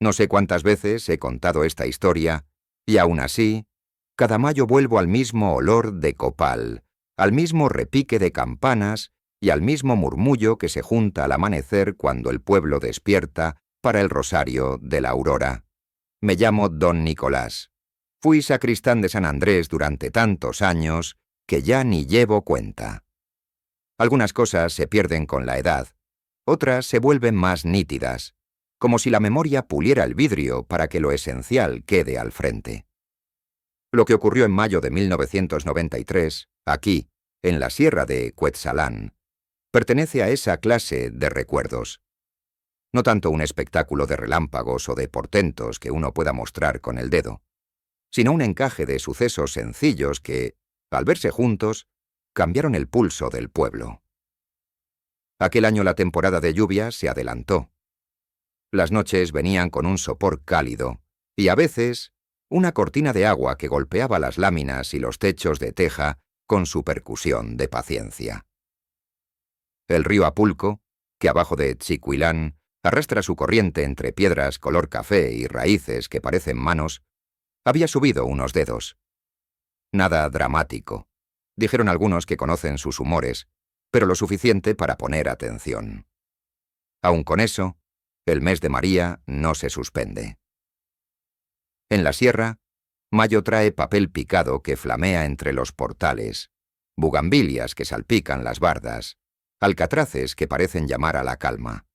No sé cuántas veces he contado esta historia, y aún así, cada mayo vuelvo al mismo olor de copal, al mismo repique de campanas y al mismo murmullo que se junta al amanecer cuando el pueblo despierta para el rosario de la aurora. Me llamo Don Nicolás. Fui sacristán de San Andrés durante tantos años que ya ni llevo cuenta. Algunas cosas se pierden con la edad, otras se vuelven más nítidas, como si la memoria puliera el vidrio para que lo esencial quede al frente. Lo que ocurrió en mayo de 1993, aquí, en la sierra de Cuetzalán, pertenece a esa clase de recuerdos. No tanto un espectáculo de relámpagos o de portentos que uno pueda mostrar con el dedo, sino un encaje de sucesos sencillos que, al verse juntos, cambiaron el pulso del pueblo. Aquel año la temporada de lluvias se adelantó. Las noches venían con un sopor cálido, y a veces una cortina de agua que golpeaba las láminas y los techos de teja con su percusión de paciencia. El río Apulco, que abajo de Tzicuilán arrastra su corriente entre piedras color café y raíces que parecen manos, había subido unos dedos. Nada dramático, dijeron algunos que conocen sus humores, pero lo suficiente para poner atención. Aun con eso, el mes de María no se suspende. En la sierra, mayo trae papel picado que flamea entre los portales, bugambilias que salpican las bardas, alcatraces que parecen llamar a la calma.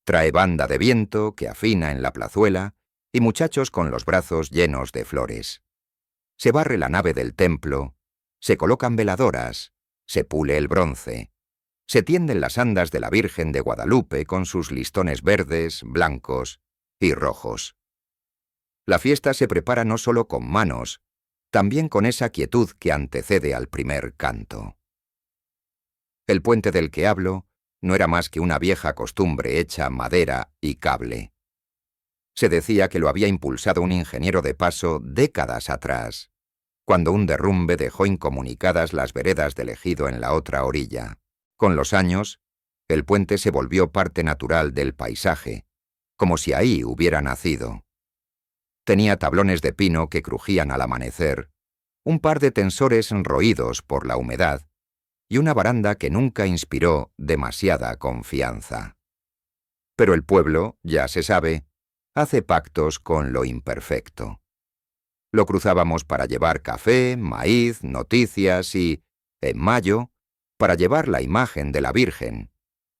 Trae banda de viento que afina en la plazuela y muchachos con los brazos llenos de flores. Se barre la nave del templo, se colocan veladoras, se pule el bronce, se tienden las andas de la Virgen de Guadalupe con sus listones verdes, blancos y rojos. La fiesta se prepara no solo con manos, también con esa quietud que antecede al primer canto. El puente del que hablo no era más que una vieja costumbre hecha madera y cable. Se decía que lo había impulsado un ingeniero de paso décadas atrás, cuando un derrumbe dejó incomunicadas las veredas del ejido en la otra orilla. Con los años, el puente se volvió parte natural del paisaje, como si ahí hubiera nacido. Tenía tablones de pino que crujían al amanecer, un par de tensores roídos por la humedad y una baranda que nunca inspiró demasiada confianza. Pero el pueblo, ya se sabe, hace pactos con lo imperfecto. Lo cruzábamos para llevar café, maíz, noticias y, en mayo, para llevar la imagen de la Virgen,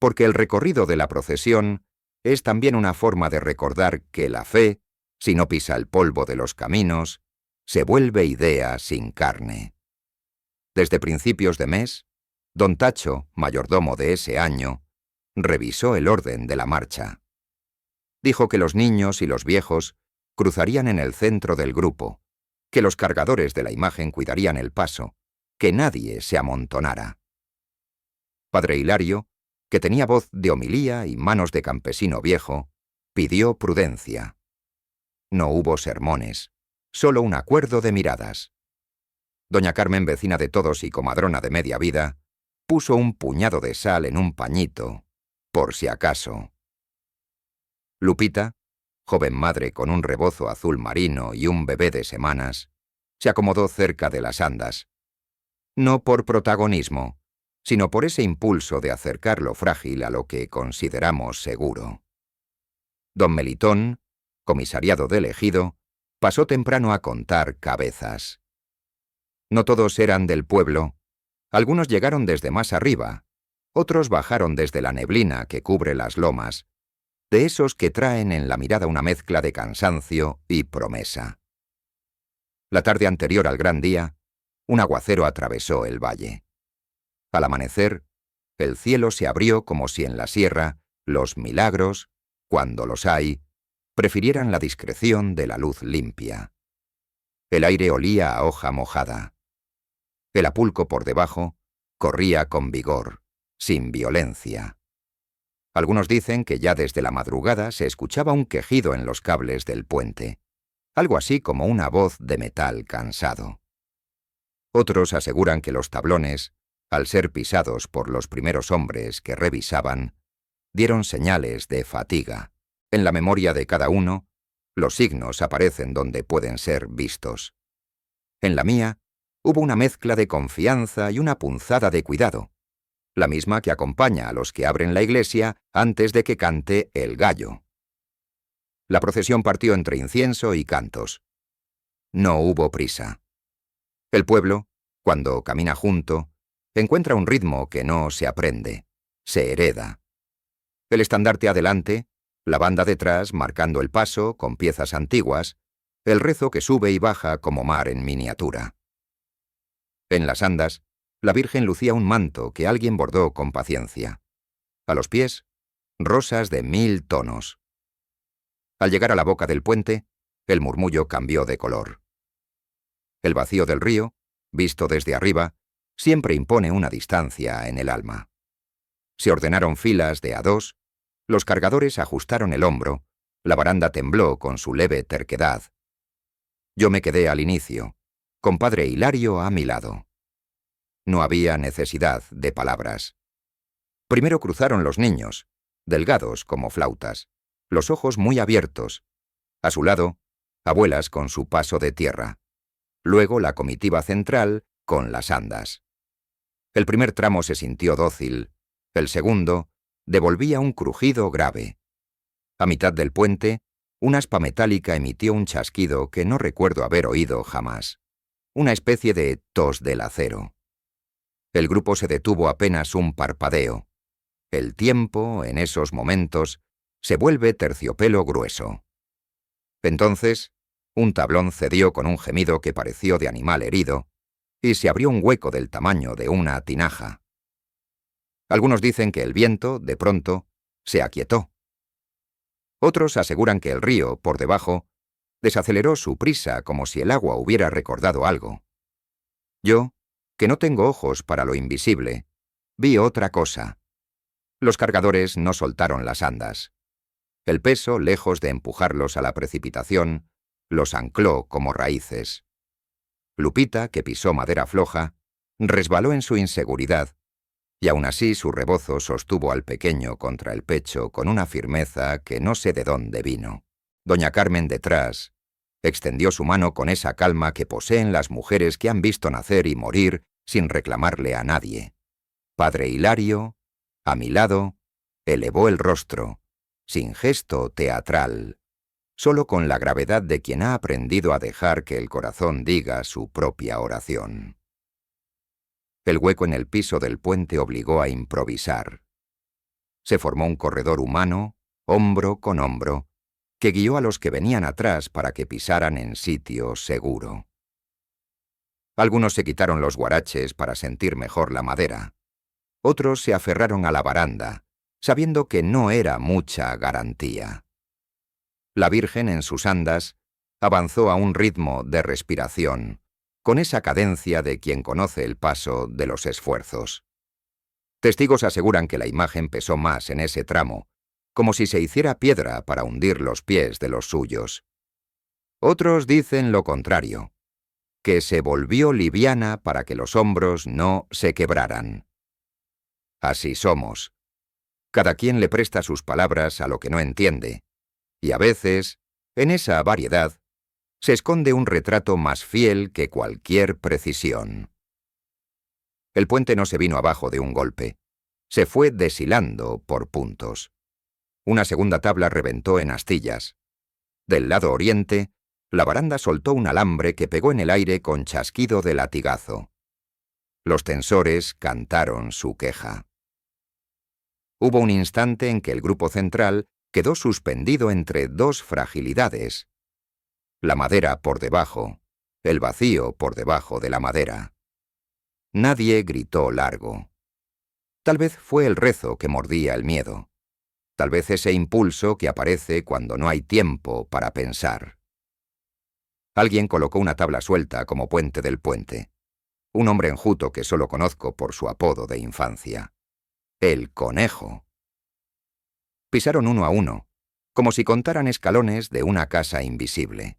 porque el recorrido de la procesión es también una forma de recordar que la fe, si no pisa el polvo de los caminos, se vuelve idea sin carne. Desde principios de mes, don Tacho, mayordomo de ese año, revisó el orden de la marcha. Dijo que los niños y los viejos cruzarían en el centro del grupo, que los cargadores de la imagen cuidarían el paso, que nadie se amontonara. Padre Hilario, que tenía voz de homilía y manos de campesino viejo, pidió prudencia. No hubo sermones, solo un acuerdo de miradas. Doña Carmen, vecina de todos y comadrona de media vida, puso un puñado de sal en un pañito, por si acaso. Lupita, joven madre con un rebozo azul marino y un bebé de semanas, se acomodó cerca de las andas. No por protagonismo, sino por ese impulso de acercar lo frágil a lo que consideramos seguro. Don Melitón, comisariado del ejido, pasó temprano a contar cabezas. No todos eran del pueblo. Algunos llegaron desde más arriba, otros bajaron desde la neblina que cubre las lomas, de esos que traen en la mirada una mezcla de cansancio y promesa. La tarde anterior al gran día, un aguacero atravesó el valle. Al amanecer, el cielo se abrió como si en la sierra los milagros, cuando los hay, prefirieran la discreción de la luz limpia. El aire olía a hoja mojada. El Apulco por debajo corría con vigor, sin violencia. Algunos dicen que ya desde la madrugada se escuchaba un quejido en los cables del puente, algo así como una voz de metal cansado. Otros aseguran que los tablones, al ser pisados por los primeros hombres que revisaban, dieron señales de fatiga. En la memoria de cada uno Los signos aparecen donde pueden ser vistos. En la mía, hubo una mezcla de confianza y una punzada de cuidado, la misma que acompaña a los que abren la iglesia antes de que cante el gallo. La procesión partió entre incienso y cantos. No hubo prisa. El pueblo, cuando camina junto, encuentra un ritmo que no se aprende, se hereda. El estandarte adelante, la banda detrás marcando el paso con piezas antiguas, el rezo que sube y baja como mar en miniatura. En las andas, la Virgen lucía un manto que alguien bordó con paciencia. A los pies, rosas de 1000 tonos. Al llegar a la boca del puente, el murmullo cambió de color. El vacío del río, visto desde arriba, siempre impone una distancia en el alma. Se ordenaron filas de a dos, los cargadores ajustaron el hombro, la baranda tembló con su leve terquedad. Yo me quedé al inicio, con padre Hilario a mi lado. No había necesidad de palabras. Primero cruzaron los niños, delgados como flautas, los ojos muy abiertos. A su lado, abuelas con su paso de tierra. Luego la comitiva central con las andas. El primer tramo se sintió dócil, el segundo devolvía un crujido grave. A mitad del puente, una aspa metálica emitió un chasquido que no recuerdo haber oído jamás, una especie de tos del acero. El grupo se detuvo apenas un parpadeo. El tiempo, en esos momentos, se vuelve terciopelo grueso. Entonces, un tablón cedió con un gemido que pareció de animal herido, y se abrió un hueco del tamaño de una tinaja. Algunos dicen que el viento, de pronto, se aquietó. Otros aseguran que el río, por debajo, desaceleró su prisa como si el agua hubiera recordado algo. Yo, que no tengo ojos para lo invisible, vi otra cosa. Los cargadores no soltaron las andas. El peso, lejos de empujarlos a la precipitación, los ancló como raíces. Lupita, que pisó madera floja, resbaló en su inseguridad, y aún así su rebozo sostuvo al pequeño contra el pecho con una firmeza que no sé de dónde vino. Doña Carmen detrás extendió su mano con esa calma que poseen las mujeres que han visto nacer y morir sin reclamarle a nadie. Padre Hilario, a mi lado, elevó el rostro, sin gesto teatral, solo con la gravedad de quien ha aprendido a dejar que el corazón diga su propia oración. El hueco en el piso del puente obligó a improvisar. Se formó un corredor humano, hombro con hombro, que guió a los que venían atrás para que pisaran en sitio seguro. Algunos se quitaron los guaraches para sentir mejor la madera. Otros se aferraron a la baranda, sabiendo que no era mucha garantía. La Virgen en sus andas avanzó a un ritmo de respiración, con esa cadencia de quien conoce el paso de los esfuerzos. Testigos aseguran que la imagen pesó más en ese tramo, como si se hiciera piedra para hundir los pies de los suyos. Otros dicen lo contrario, que se volvió liviana para que los hombros no se quebraran. Así somos. Cada quien le presta sus palabras a lo que no entiende, y a veces, en esa variedad, se esconde un retrato más fiel que cualquier precisión. El puente no se vino abajo de un golpe. Se fue deshilando por puntos. Una segunda tabla reventó en astillas. Del lado oriente, la baranda soltó un alambre que pegó en el aire con chasquido de latigazo. Los tensores cantaron su queja. Hubo un instante en que el grupo central quedó suspendido entre dos fragilidades. La madera por debajo, el vacío por debajo de la madera. Nadie gritó largo. Tal vez fue el rezo que mordía el miedo. Tal vez ese impulso que aparece cuando no hay tiempo para pensar. Alguien colocó una tabla suelta como puente del puente. Un hombre enjuto que solo conozco por su apodo de infancia. El Conejo. Pisaron uno a uno, como si contaran escalones de una casa invisible.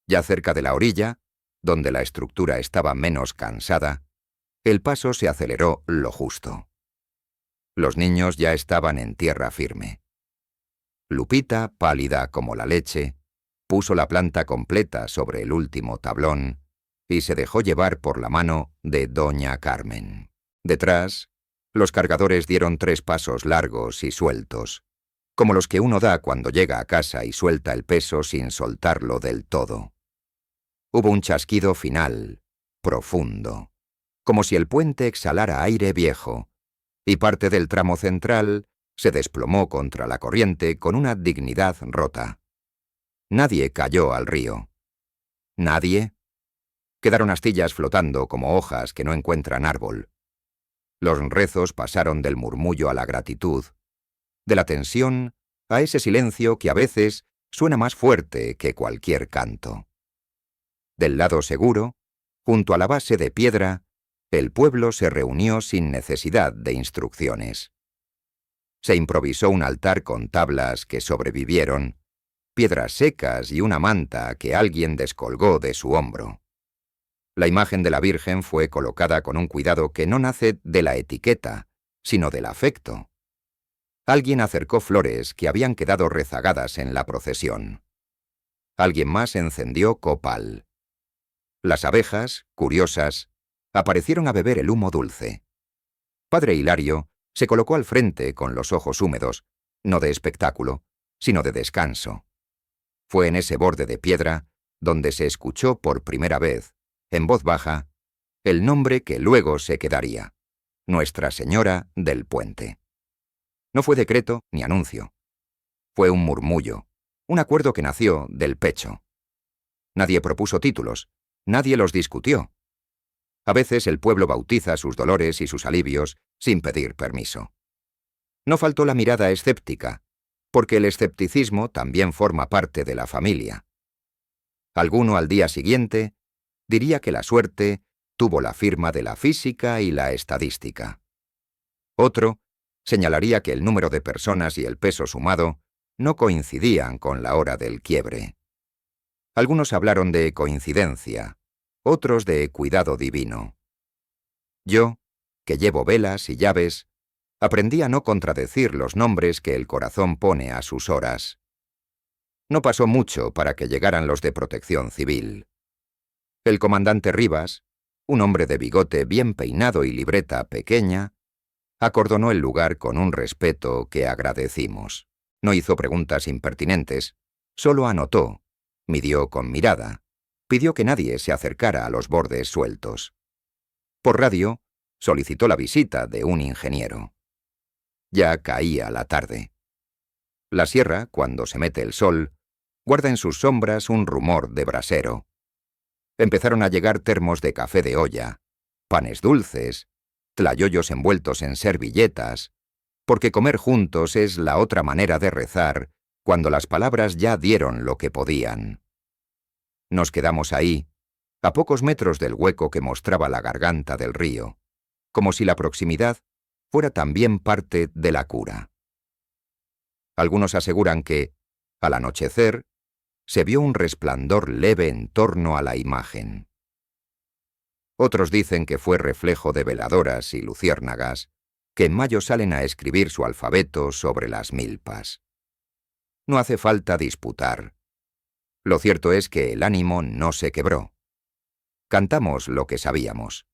Ya cerca de la orilla, donde la estructura estaba menos cansada, el paso se aceleró lo justo. Los niños ya estaban en tierra firme. Lupita, pálida como la leche, puso la planta completa sobre el último tablón y se dejó llevar por la mano de doña Carmen. Detrás, los cargadores dieron 3 pasos largos y sueltos, como los que uno da cuando llega a casa y suelta el peso sin soltarlo del todo. Hubo un chasquido final, profundo, como si el puente exhalara aire viejo, y parte del tramo central se desplomó contra la corriente con una dignidad rota. Nadie cayó al río. ¿Nadie? Quedaron astillas flotando como hojas que no encuentran árbol. Los rezos pasaron del murmullo a la gratitud, de la tensión a ese silencio que a veces suena más fuerte que cualquier canto. Del lado seguro, junto a la base de piedra, el pueblo se reunió sin necesidad de instrucciones. Se improvisó un altar con tablas que sobrevivieron, piedras secas y una manta que alguien descolgó de su hombro. La imagen de la Virgen fue colocada con un cuidado que no nace de la etiqueta, sino del afecto. Alguien acercó flores que habían quedado rezagadas en la procesión. Alguien más encendió copal. Las abejas, curiosas, aparecieron a beber el humo dulce. Padre Hilario se colocó al frente con los ojos húmedos, no de espectáculo, sino de descanso. Fue en ese borde de piedra donde se escuchó por primera vez, en voz baja, el nombre que luego se quedaría: Nuestra Señora del Puente. No fue decreto ni anuncio. Fue un murmullo, un acuerdo que nació del pecho. Nadie propuso títulos, nadie los discutió. A veces el pueblo bautiza sus dolores y sus alivios sin pedir permiso. No faltó la mirada escéptica, porque el escepticismo también forma parte de la familia. Alguno al día siguiente diría que la suerte tuvo la firma de la física y la estadística. Otro señalaría que el número de personas y el peso sumado no coincidían con la hora del quiebre. Algunos hablaron de coincidencia, otros de cuidado divino. Yo, que llevo velas y llaves, aprendí a no contradecir los nombres que el corazón pone a sus horas. No pasó mucho para que llegaran los de Protección Civil. El comandante Rivas, un hombre de bigote bien peinado y libreta pequeña, acordonó el lugar con un respeto que agradecimos. No hizo preguntas impertinentes, solo anotó, midió con mirada, pidió que nadie se acercara a los bordes sueltos. Por radio, solicitó la visita de un ingeniero. Ya caía la tarde. La sierra, cuando se mete el sol, guarda en sus sombras un rumor de brasero. Empezaron a llegar termos de café de olla, panes dulces, tlayoyos envueltos en servilletas, porque comer juntos es la otra manera de rezar cuando las palabras ya dieron lo que podían. Nos quedamos ahí, a pocos metros del hueco que mostraba la garganta del río, como si la proximidad fuera también parte de la cura. Algunos aseguran que, al anochecer, se vio un resplandor leve en torno a la imagen. Otros dicen que fue reflejo de veladoras y luciérnagas, que en mayo salen a escribir su alfabeto sobre las milpas. No hace falta disputar. Lo cierto es que el ánimo no se quebró. Cantamos lo que sabíamos.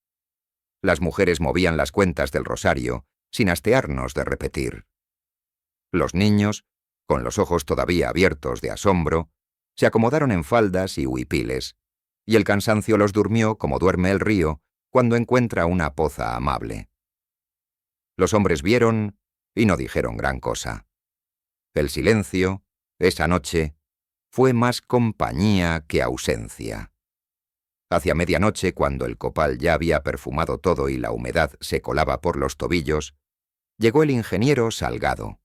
Las mujeres movían las cuentas del rosario, sin hastearnos de repetir. Los niños, con los ojos todavía abiertos de asombro, se acomodaron en faldas y huipiles, y el cansancio los durmió como duerme el río cuando encuentra una poza amable. Los hombres vieron y no dijeron gran cosa. El silencio, esa noche, fue más compañía que ausencia. Hacia medianoche, cuando el copal ya había perfumado todo y la humedad se colaba por los tobillos, llegó el ingeniero Salgado.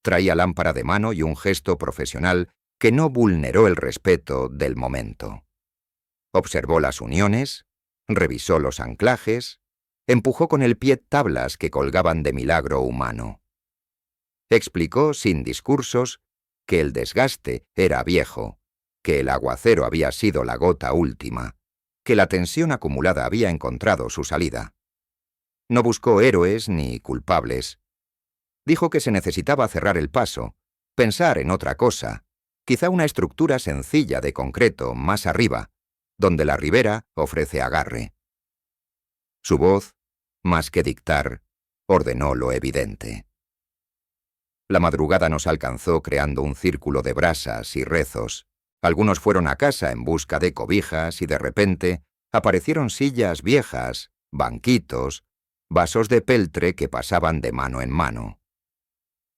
Traía lámpara de mano y un gesto profesional que no vulneró el respeto del momento. Observó las uniones, revisó los anclajes, empujó con el pie tablas que colgaban de milagro humano. Explicó sin discursos que el desgaste era viejo, que el aguacero había sido la gota última, que la tensión acumulada había encontrado su salida. No buscó héroes ni culpables. Dijo que se necesitaba cerrar el paso, pensar en otra cosa, Quizá una estructura sencilla de concreto más arriba, donde la ribera ofrece agarre. Su voz, más que dictar, ordenó lo evidente. La madrugada nos alcanzó creando un círculo de brasas y rezos. Algunos fueron a casa en busca de cobijas y de repente aparecieron sillas viejas, banquitos, vasos de peltre que pasaban de mano en mano.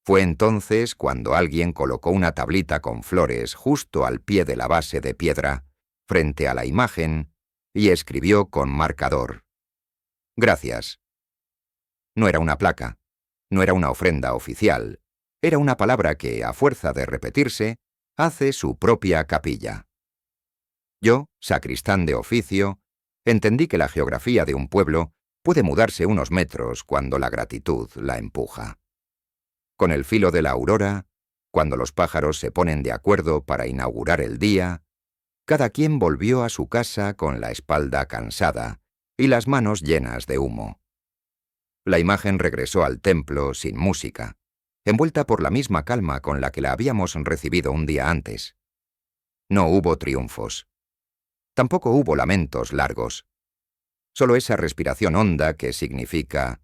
Fue entonces cuando alguien colocó una tablita con flores justo al pie de la base de piedra, frente a la imagen, y escribió con marcador: «Gracias». No era una placa, no era una ofrenda oficial, era una palabra que, a fuerza de repetirse, hace su propia capilla. Yo, sacristán de oficio, entendí que la geografía de un pueblo puede mudarse unos metros cuando la gratitud la empuja. Con el filo de la aurora, cuando los pájaros se ponen de acuerdo para inaugurar el día, cada quien volvió a su casa con la espalda cansada y las manos llenas de humo. La imagen regresó al templo sin música, envuelta por la misma calma con la que la habíamos recibido un día antes. No hubo triunfos. Tampoco hubo lamentos largos. Solo esa respiración honda que significa: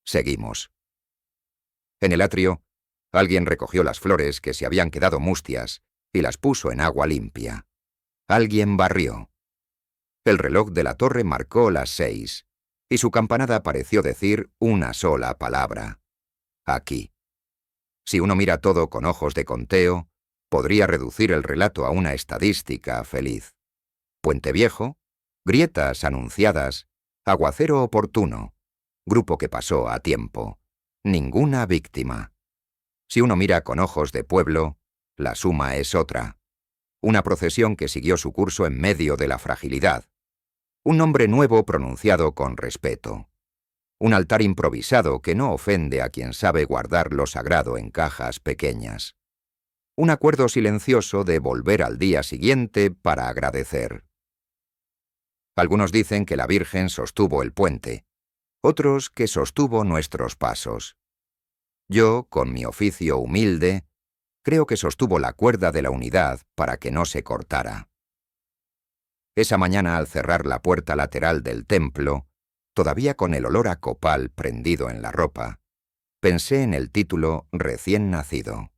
seguimos. En el atrio, alguien recogió las flores que se habían quedado mustias y las puso en agua limpia. Alguien barrió. El reloj de la torre marcó las 6, y su campanada pareció decir una sola palabra: aquí. Si uno mira todo con ojos de conteo, podría reducir el relato a una estadística feliz. Puente Viejo, grietas anunciadas, aguacero oportuno, grupo que pasó a tiempo, ninguna víctima. Si uno mira con ojos de pueblo, la suma es otra. Una procesión que siguió su curso en medio de la fragilidad. Un nombre nuevo pronunciado con respeto. Un altar improvisado que no ofende a quien sabe guardar lo sagrado en cajas pequeñas. Un acuerdo silencioso de volver al día siguiente para agradecer. Algunos dicen que la Virgen sostuvo el puente, otros que sostuvo nuestros pasos. Yo, con mi oficio humilde, creo que sostuvo la cuerda de la unidad para que no se cortara. Esa mañana, al cerrar la puerta lateral del templo, todavía con el olor a copal prendido en la ropa, pensé en el título recién nacido.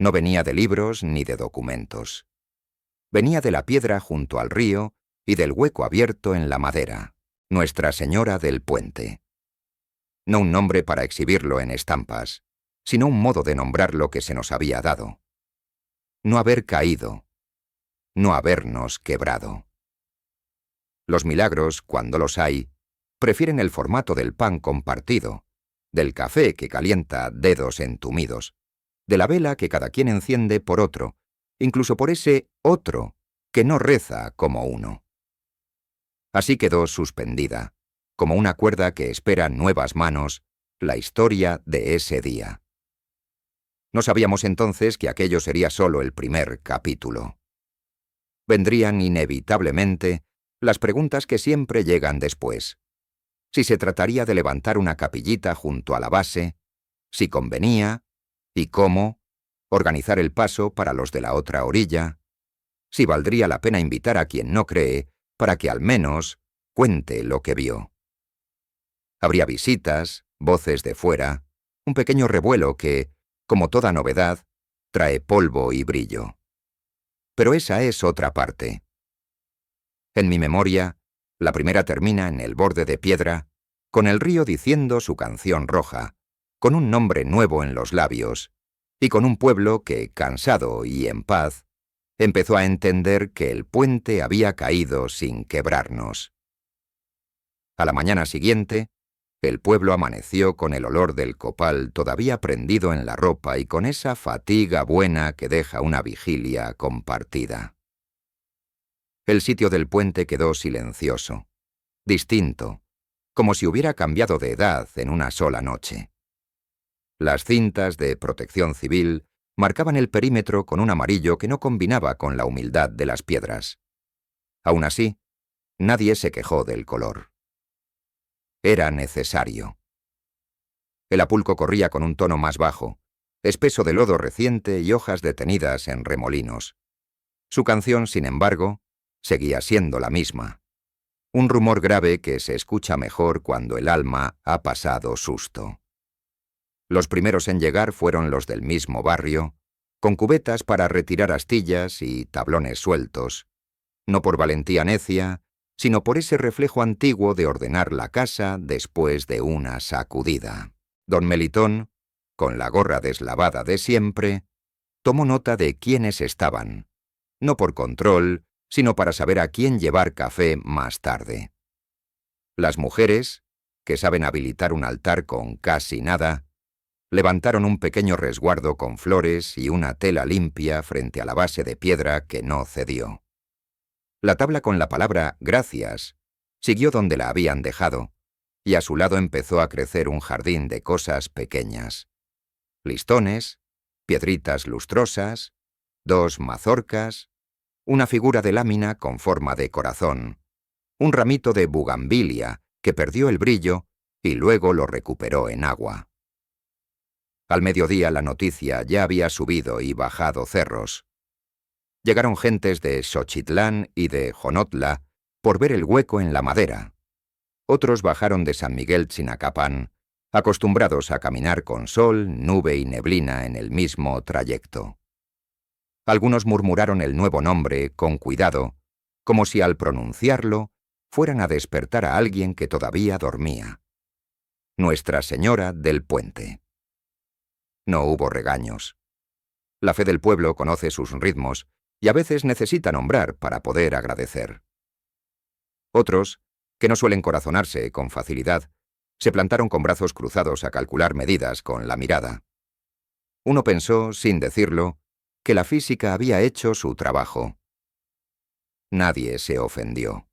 No venía de libros ni de documentos. Venía de la piedra junto al río y del hueco abierto en la madera, Nuestra Señora del Puente. No un nombre para exhibirlo en estampas, sino un modo de nombrar lo que se nos había dado. No haber caído, no habernos quebrado. Los milagros, cuando los hay, prefieren el formato del pan compartido, del café que calienta dedos entumidos, de la vela que cada quien enciende por otro, incluso por ese otro que no reza como uno. Así quedó suspendida, como una cuerda que espera nuevas manos, la historia de ese día. No sabíamos entonces que aquello sería solo el primer capítulo. Vendrían inevitablemente las preguntas que siempre llegan después. Si se trataría de levantar una capillita junto a la base, si convenía, y cómo, organizar el paso para los de la otra orilla, si valdría la pena invitar a quien no cree para que al menos cuente lo que vio. Habría visitas, voces de fuera, un pequeño revuelo que, como toda novedad, trae polvo y brillo. Pero esa es otra parte. En mi memoria, la primera termina en el borde de piedra, con el río diciendo su canción roja, con un nombre nuevo en los labios, y con un pueblo que, cansado y en paz, empezó a entender que el puente había caído sin quebrarnos. A la mañana siguiente, el pueblo amaneció con el olor del copal todavía prendido en la ropa y con esa fatiga buena que deja una vigilia compartida. El sitio del puente quedó silencioso, distinto, como si hubiera cambiado de edad en una sola noche. Las cintas de protección civil marcaban el perímetro con un amarillo que no combinaba con la humildad de las piedras. Aún así, nadie se quejó del color. Era necesario. El Apulco corría con un tono más bajo, espeso de lodo reciente y hojas detenidas en remolinos. Su canción, sin embargo, seguía siendo la misma. Un rumor grave que se escucha mejor cuando el alma ha pasado susto. Los primeros en llegar fueron los del mismo barrio, con cubetas para retirar astillas y tablones sueltos, no por valentía necia, sino por ese reflejo antiguo de ordenar la casa después de una sacudida. Don Melitón, con la gorra deslavada de siempre, tomó nota de quiénes estaban, no por control, sino para saber a quién llevar café más tarde. Las mujeres, que saben habilitar un altar con casi nada, levantaron un pequeño resguardo con flores y una tela limpia frente a la base de piedra que no cedió. La tabla con la palabra «gracias» siguió donde la habían dejado, y a su lado empezó a crecer un jardín de cosas pequeñas. Listones, piedritas lustrosas, 2 mazorcas, una figura de lámina con forma de corazón, un ramito de bugambilia que perdió el brillo y luego lo recuperó en agua. Al mediodía la noticia ya había subido y bajado cerros. Llegaron gentes de Xochitlán y de Jonotla por ver el hueco en la madera. Otros bajaron de San Miguel Chinacapán, acostumbrados a caminar con sol, nube y neblina en el mismo trayecto. Algunos murmuraron el nuevo nombre con cuidado, como si al pronunciarlo fueran a despertar a alguien que todavía dormía. Nuestra Señora del Puente. No hubo regaños. La fe del pueblo conoce sus ritmos y a veces necesita nombrar para poder agradecer. Otros, que no suelen corazonarse con facilidad, se plantaron con brazos cruzados a calcular medidas con la mirada. Uno pensó, sin decirlo, que la física había hecho su trabajo. Nadie se ofendió.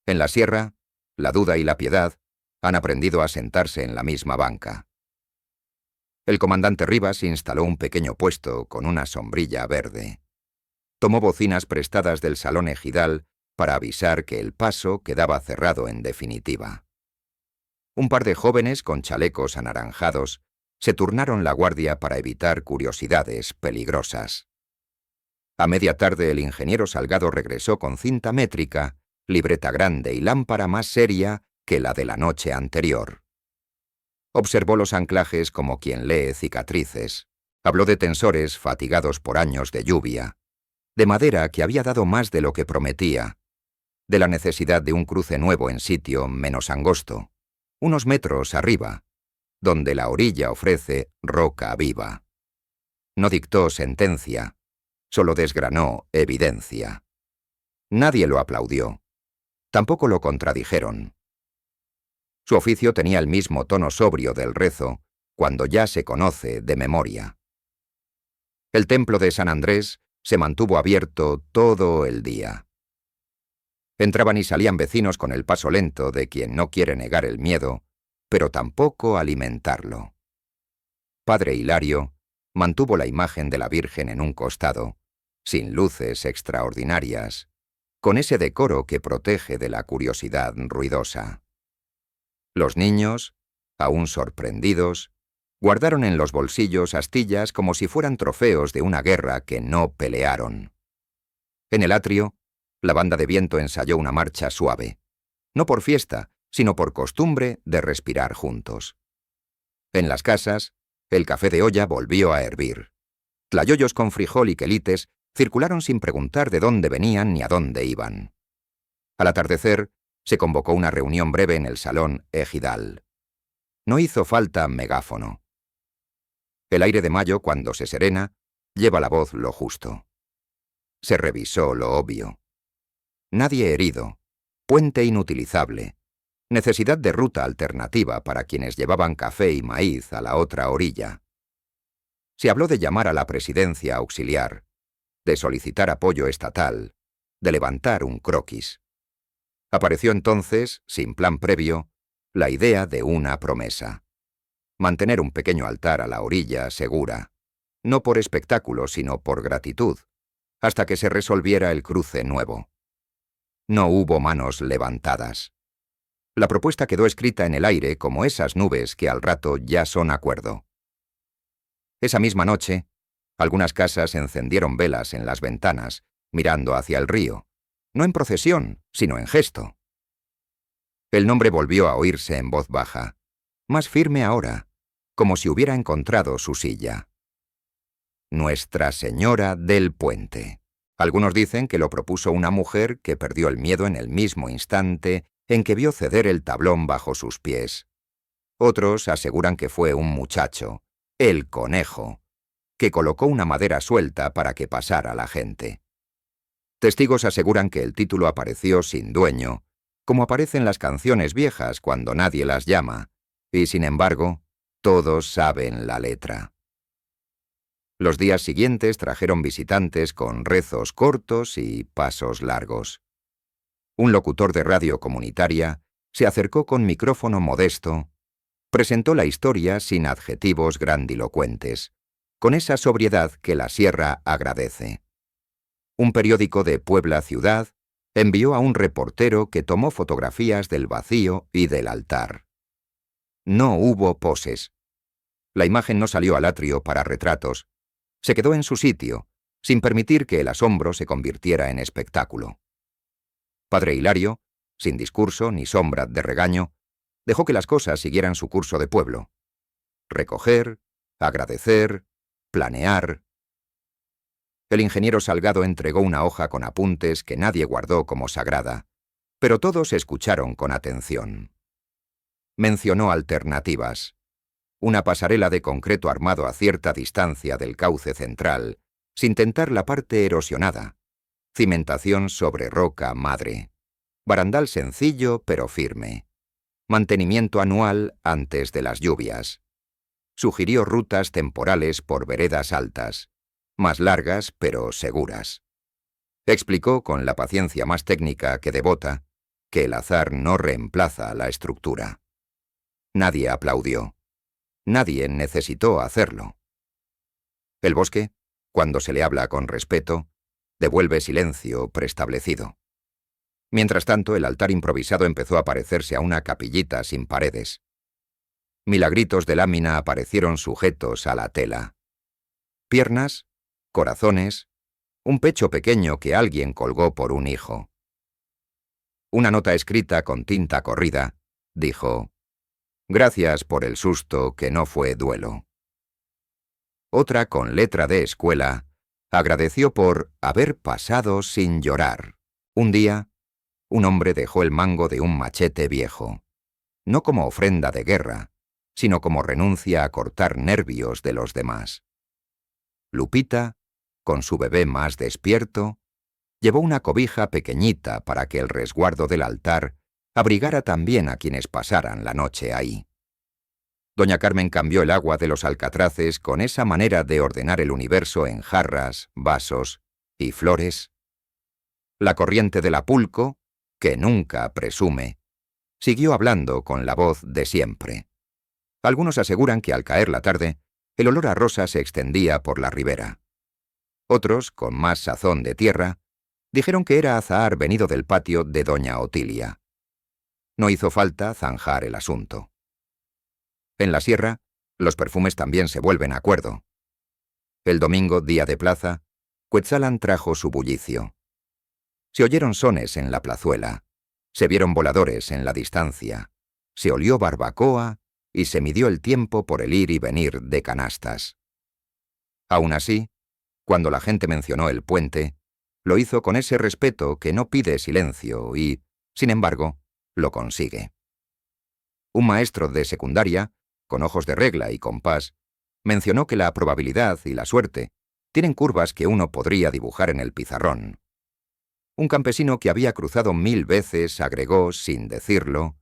En la sierra, la duda y la piedad han aprendido a sentarse en la misma banca. El comandante Rivas instaló un pequeño puesto con una sombrilla verde. Tomó bocinas prestadas del salón ejidal para avisar que el paso quedaba cerrado en definitiva. Un par de jóvenes con chalecos anaranjados se turnaron la guardia para evitar curiosidades peligrosas. A media tarde el ingeniero Salgado regresó con cinta métrica, libreta grande y lámpara más seria que la de la noche anterior. Observó los anclajes como quien lee cicatrices. Habló de tensores fatigados por años de lluvia, de madera que había dado más de lo que prometía, de la necesidad de un cruce nuevo en sitio menos angosto, unos metros arriba, donde la orilla ofrece roca viva. No dictó sentencia, solo desgranó evidencia. Nadie lo aplaudió. Tampoco lo contradijeron. Su oficio tenía el mismo tono sobrio del rezo, cuando ya se conoce de memoria. El templo de San Andrés se mantuvo abierto todo el día. Entraban y salían vecinos con el paso lento de quien no quiere negar el miedo, pero tampoco alimentarlo. Padre Hilario mantuvo la imagen de la Virgen en un costado, sin luces extraordinarias, con ese decoro que protege de la curiosidad ruidosa. Los niños, aún sorprendidos, guardaron en los bolsillos astillas como si fueran trofeos de una guerra que no pelearon. En el atrio, la banda de viento ensayó una marcha suave, no por fiesta, sino por costumbre de respirar juntos. En las casas, el café de olla volvió a hervir. Tlayoyos con frijol y quelites circularon sin preguntar de dónde venían ni a dónde iban. Al atardecer, se convocó una reunión breve en el salón ejidal. No hizo falta megáfono. El aire de mayo, cuando se serena, lleva la voz lo justo. Se revisó lo obvio. Nadie herido, puente inutilizable, necesidad de ruta alternativa para quienes llevaban café y maíz a la otra orilla. Se habló de llamar a la presidencia auxiliar, de solicitar apoyo estatal, de levantar un croquis. Apareció entonces, sin plan previo, la idea de una promesa. Mantener un pequeño altar a la orilla segura, no por espectáculo sino por gratitud, hasta que se resolviera el cruce nuevo. No hubo manos levantadas. La propuesta quedó escrita en el aire como esas nubes que al rato ya son acuerdo. Esa misma noche, algunas casas encendieron velas en las ventanas, mirando hacia el río, no en procesión, sino en gesto. El nombre volvió a oírse en voz baja, más firme ahora, como si hubiera encontrado su silla. Nuestra Señora del Puente. Algunos dicen que lo propuso una mujer que perdió el miedo en el mismo instante en que vio ceder el tablón bajo sus pies. Otros aseguran que fue un muchacho, el Conejo, que colocó una madera suelta para que pasara la gente. Testigos aseguran que el título apareció sin dueño, como aparecen las canciones viejas cuando nadie las llama, y sin embargo, todos saben la letra. Los días siguientes trajeron visitantes con rezos cortos y pasos largos. Un locutor de radio comunitaria se acercó con micrófono modesto, presentó la historia sin adjetivos grandilocuentes, con esa sobriedad que la sierra agradece. Un periódico de Puebla Ciudad envió a un reportero que tomó fotografías del vacío y del altar. No hubo poses. La imagen no salió al atrio para retratos. Se quedó en su sitio, sin permitir que el asombro se convirtiera en espectáculo. Padre Hilario, sin discurso ni sombra de regaño, dejó que las cosas siguieran su curso de pueblo. Recoger, agradecer, planear. El ingeniero Salgado entregó una hoja con apuntes que nadie guardó como sagrada, pero todos escucharon con atención. Mencionó alternativas. Una pasarela de concreto armado a cierta distancia del cauce central, sin tentar la parte erosionada. Cimentación sobre roca madre. Barandal sencillo pero firme. Mantenimiento anual antes de las lluvias. Sugirió rutas temporales por veredas altas, más largas pero seguras. Explicó con la paciencia más técnica que devota que el azar no reemplaza la estructura. Nadie aplaudió. Nadie necesitó hacerlo. El bosque, cuando se le habla con respeto, devuelve silencio preestablecido. Mientras tanto, el altar improvisado empezó a parecerse a una capillita sin paredes. Milagritos de lámina aparecieron sujetos a la tela. Piernas, corazones, un pecho pequeño que alguien colgó por un hijo. Una nota escrita con tinta corrida dijo: «Gracias por el susto que no fue duelo». Otra, con letra de escuela, agradeció por haber pasado sin llorar. Un día, un hombre dejó el mango de un machete viejo, no como ofrenda de guerra, sino como renuncia a cortar nervios de los demás. Lupita, con su bebé más despierto, llevó una cobija pequeñita para que el resguardo del altar abrigara también a quienes pasaran la noche ahí. Doña Carmen cambió el agua de los alcatraces con esa manera de ordenar el universo en jarras, vasos y flores. La corriente del Apulco, que nunca presume, siguió hablando con la voz de siempre. Algunos aseguran que al caer la tarde, el olor a rosa se extendía por la ribera. Otros, con más sazón de tierra, dijeron que era azahar venido del patio de doña Otilia. No hizo falta zanjar el asunto. En la sierra, los perfumes también se vuelven acuerdo. El domingo, día de plaza, Cuetzalan trajo su bullicio. Se oyeron sones en la plazuela, se vieron voladores en la distancia, se olió barbacoa y se midió el tiempo por el ir y venir de canastas. Aún así, cuando la gente mencionó el puente, lo hizo con ese respeto que no pide silencio y, sin embargo, lo consigue. Un maestro de secundaria, con ojos de regla y compás, mencionó que la probabilidad y la suerte tienen curvas que uno podría dibujar en el pizarrón. Un campesino que había cruzado 1000 veces agregó, sin decirlo,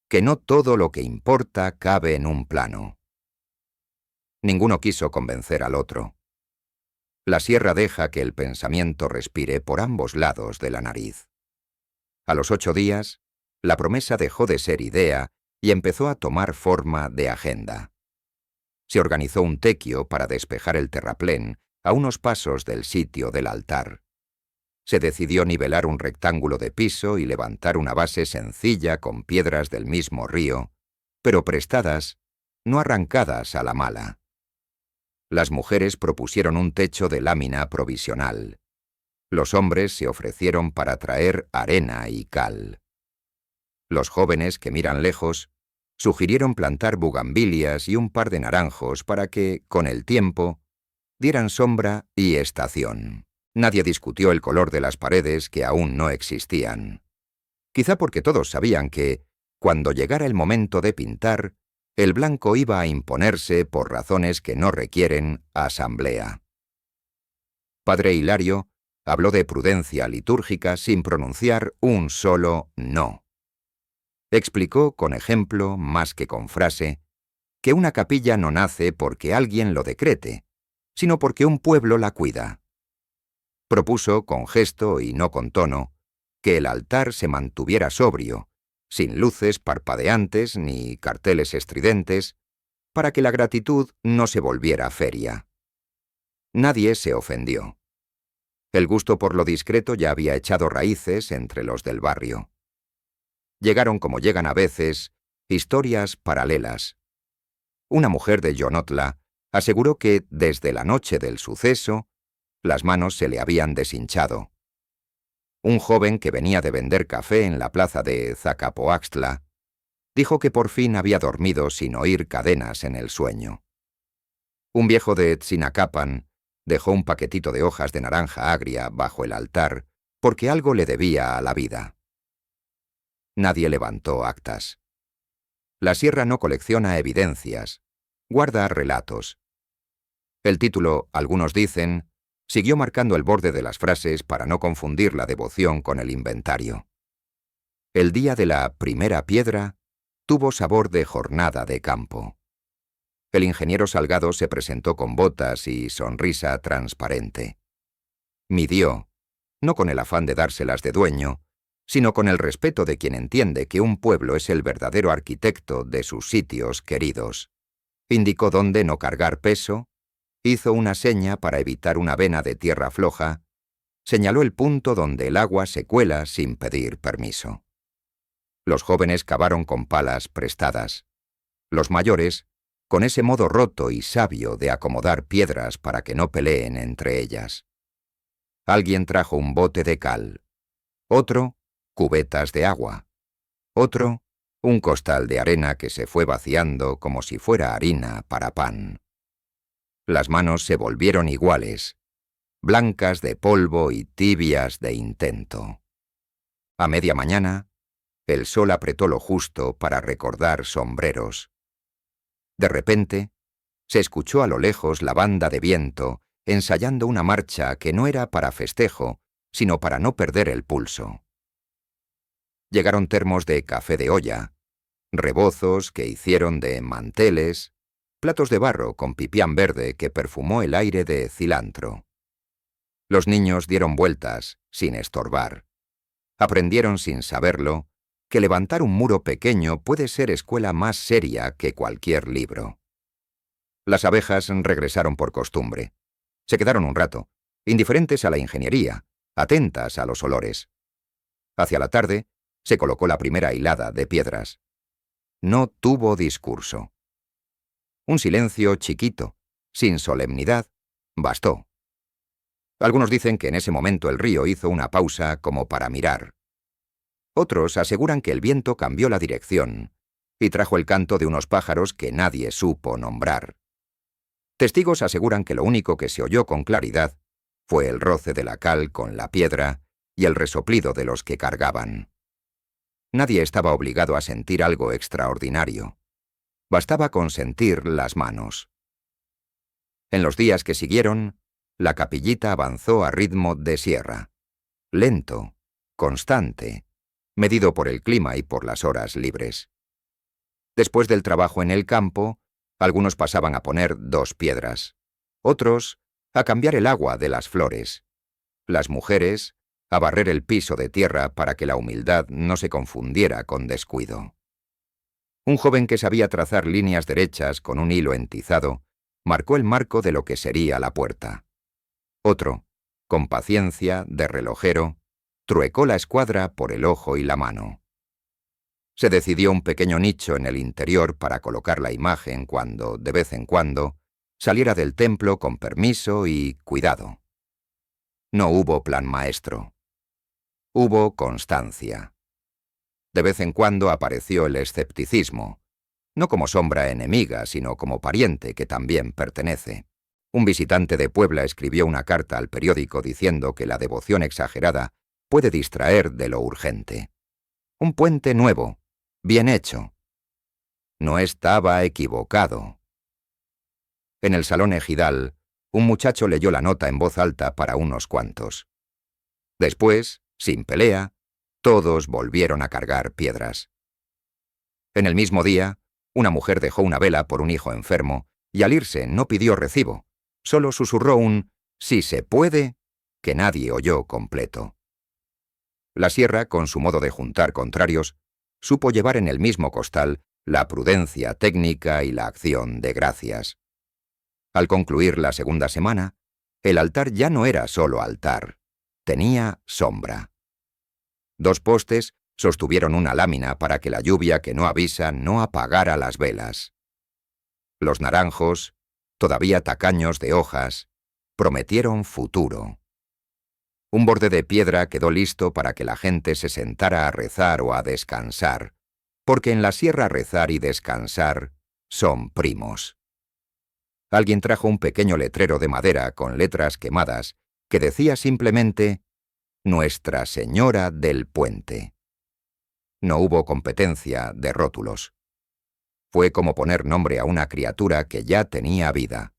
que no todo lo que importa cabe en un plano. Ninguno quiso convencer al otro. La sierra deja que el pensamiento respire por ambos lados de la nariz. A los 8 días, la promesa dejó de ser idea y empezó a tomar forma de agenda. Se organizó un tequio para despejar el terraplén a unos pasos del sitio del altar. Se decidió nivelar un rectángulo de piso y levantar una base sencilla con piedras del mismo río, pero prestadas, no arrancadas a la mala. Las mujeres propusieron un techo de lámina provisional. Los hombres se ofrecieron para traer arena y cal. Los jóvenes, que miran lejos, sugirieron plantar bugambilias y un par de naranjos para que, con el tiempo, dieran sombra y estación. Nadie discutió el color de las paredes que aún no existían. Quizá porque todos sabían que, cuando llegara el momento de pintar, el blanco iba a imponerse por razones que no requieren asamblea. Padre Hilario habló de prudencia litúrgica sin pronunciar un solo no. Explicó con ejemplo, más que con frase, que una capilla no nace porque alguien lo decrete, sino porque un pueblo la cuida. Propuso, con gesto y no con tono, que el altar se mantuviera sobrio, sin luces parpadeantes ni carteles estridentes, para que la gratitud no se volviera feria. Nadie se ofendió. El gusto por lo discreto ya había echado raíces entre los del barrio. Llegaron, como llegan a veces, historias paralelas. Una mujer de Yonotla aseguró que, desde la noche del suceso, las manos se le habían deshinchado. Un joven que venía de vender café en la plaza de Zacapoaxtla dijo que por fin había dormido sin oír cadenas en el sueño. Un viejo de Tzinacapan dejó un paquetito de hojas de naranja agria bajo el altar porque algo le debía a la vida. Nadie levantó actas. La sierra no colecciona evidencias, guarda relatos. El título, algunos dicen, siguió marcando el borde de las frases para no confundir la devoción con el inventario. El día de la primera piedra tuvo sabor de jornada de campo. El ingeniero Salgado se presentó con botas y sonrisa transparente. Midió, no con el afán de dárselas de dueño, sino con el respeto de quien entiende que un pueblo es el verdadero arquitecto de sus sitios queridos. Indicó dónde no cargar peso, hizo una seña para evitar una vena de tierra floja, señaló el punto donde el agua se cuela sin pedir permiso. Los jóvenes cavaron con palas prestadas. Los mayores, con ese modo roto y sabio de acomodar piedras para que no peleen entre ellas. Alguien trajo un bote de cal, otro, cubetas de agua, otro, un costal de arena que se fue vaciando como si fuera harina para pan. Las manos se volvieron iguales, blancas de polvo y tibias de intento. A media mañana, el sol apretó lo justo para recordar sombreros. De repente, se escuchó a lo lejos la banda de viento ensayando una marcha que no era para festejo, sino para no perder el pulso. Llegaron termos de café de olla, rebozos que hicieron de manteles, platos de barro con pipián verde que perfumó el aire de cilantro. Los niños dieron vueltas, sin estorbar. Aprendieron sin saberlo que levantar un muro pequeño puede ser escuela más seria que cualquier libro. Las abejas regresaron por costumbre. Se quedaron un rato, indiferentes a la ingeniería, atentas a los olores. Hacia la tarde, se colocó la primera hilada de piedras. No tuvo discurso. Un silencio chiquito, sin solemnidad, bastó. Algunos dicen que en ese momento el río hizo una pausa como para mirar. Otros aseguran que el viento cambió la dirección y trajo el canto de unos pájaros que nadie supo nombrar. Testigos aseguran que lo único que se oyó con claridad fue el roce de la cal con la piedra y el resoplido de los que cargaban. Nadie estaba obligado a sentir algo extraordinario. Bastaba con sentir las manos. En los días que siguieron, la capillita avanzó a ritmo de sierra, lento, constante, medido por el clima y por las horas libres. Después del trabajo en el campo, algunos pasaban a poner 2 piedras, otros a cambiar el agua de las flores, las mujeres a barrer el piso de tierra para que la humildad no se confundiera con descuido. Un joven que sabía trazar líneas derechas con un hilo entizado, marcó el marco de lo que sería la puerta. Otro, con paciencia, de relojero, truecó la escuadra por el ojo y la mano. Se decidió un pequeño nicho en el interior para colocar la imagen cuando, de vez en cuando, saliera del templo con permiso y cuidado. No hubo plan maestro. Hubo constancia. De vez en cuando apareció el escepticismo, no como sombra enemiga, sino como pariente que también pertenece. Un visitante de Puebla escribió una carta al periódico diciendo que la devoción exagerada puede distraer de lo urgente. Un puente nuevo, bien hecho. No estaba equivocado. En el salón ejidal, un muchacho leyó la nota en voz alta para unos cuantos. Después, sin pelea, todos volvieron a cargar piedras. En el mismo día, una mujer dejó una vela por un hijo enfermo y al irse no pidió recibo, solo susurró un «si se puede» que nadie oyó completo. La sierra, con su modo de juntar contrarios, supo llevar en el mismo costal la prudencia técnica y la acción de gracias. Al concluir la segunda semana, el altar ya no era solo altar, tenía sombra. 2 postes sostuvieron una lámina para que la lluvia que no avisa no apagara las velas. Los naranjos, todavía tacaños de hojas, prometieron futuro. Un borde de piedra quedó listo para que la gente se sentara a rezar o a descansar, porque en la sierra rezar y descansar son primos. Alguien trajo un pequeño letrero de madera con letras quemadas que decía simplemente «Nuestra Señora del Puente». No hubo competencia de rótulos. Fue como poner nombre a una criatura que ya tenía vida.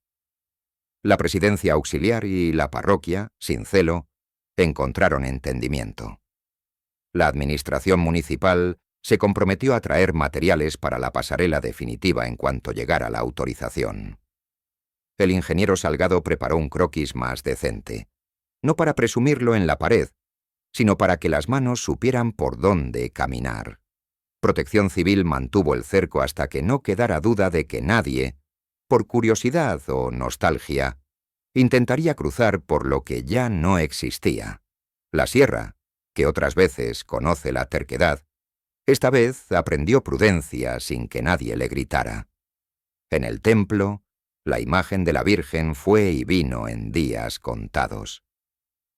La presidencia auxiliar y la parroquia, sin celo, encontraron entendimiento. La administración municipal se comprometió a traer materiales para la pasarela definitiva en cuanto llegara la autorización. El ingeniero Salgado preparó un croquis más decente, no para presumirlo en la pared, sino para que las manos supieran por dónde caminar. Protección Civil mantuvo el cerco hasta que no quedara duda de que nadie, por curiosidad o nostalgia, intentaría cruzar por lo que ya no existía. La sierra, que otras veces conoce la terquedad, esta vez aprendió prudencia sin que nadie le gritara. En el templo, la imagen de la Virgen fue y vino en días contados.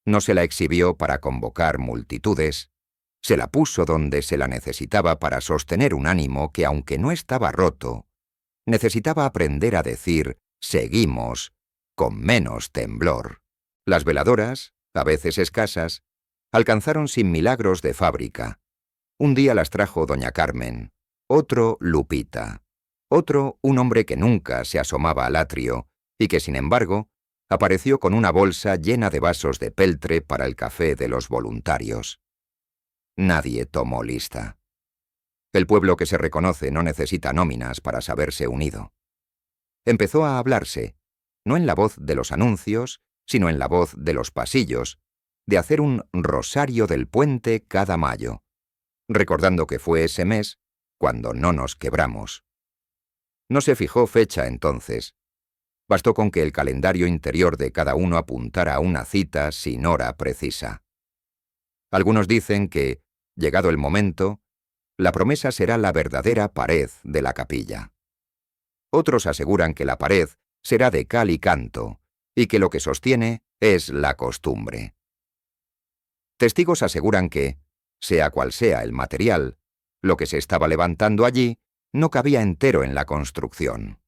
No se la exhibió para convocar multitudes, se la puso donde se la necesitaba para sostener un ánimo que, aunque no estaba roto, necesitaba aprender a decir «seguimos» con menos temblor. Las veladoras, a veces escasas, alcanzaron sin milagros de fábrica. Un día las trajo doña Carmen, otro Lupita, otro un hombre que nunca se asomaba al atrio y que, sin embargo, apareció con una bolsa llena de vasos de peltre para el café de los voluntarios. Nadie tomó lista. El pueblo que se reconoce no necesita nóminas para saberse unido. Empezó a hablarse, no en la voz de los anuncios, sino en la voz de los pasillos, de hacer un rosario del puente cada mayo, recordando que fue ese mes cuando no nos quebramos. No se fijó fecha entonces. Bastó con que el calendario interior de cada uno apuntara a una cita sin hora precisa. Algunos dicen que, llegado el momento, la promesa será la verdadera pared de la capilla. Otros aseguran que la pared será de cal y canto, y que lo que sostiene es la costumbre. Testigos aseguran que, sea cual sea el material, lo que se estaba levantando allí no cabía entero en la construcción.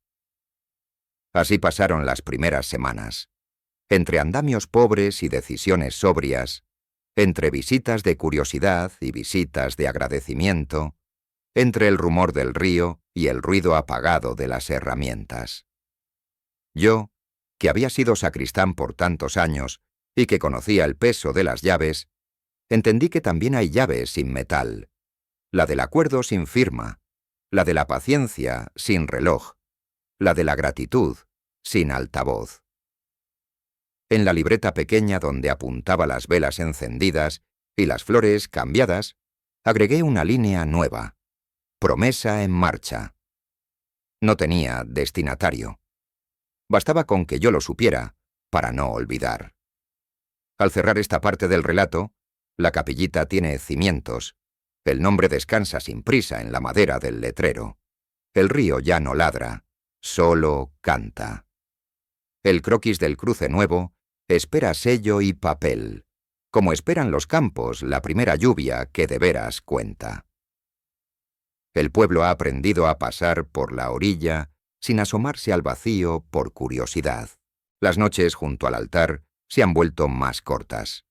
Así pasaron las primeras semanas, entre andamios pobres y decisiones sobrias, entre visitas de curiosidad y visitas de agradecimiento, entre el rumor del río y el ruido apagado de las herramientas. Yo, que había sido sacristán por tantos años y que conocía el peso de las llaves, entendí que también hay llaves sin metal, la del acuerdo sin firma, la de la paciencia sin reloj, la de la gratitud sin altavoz. En la libreta pequeña donde apuntaba las velas encendidas y las flores cambiadas, agregué una línea nueva: promesa en marcha. No tenía destinatario. Bastaba con que yo lo supiera para no olvidar. Al cerrar esta parte del relato, la capillita tiene cimientos. El nombre descansa sin prisa en la madera del letrero. El río ya no ladra, solo canta. El croquis del cruce nuevo espera sello y papel, como esperan los campos la primera lluvia que de veras cuenta. El pueblo ha aprendido a pasar por la orilla sin asomarse al vacío por curiosidad. Las noches junto al altar se han vuelto más cortas.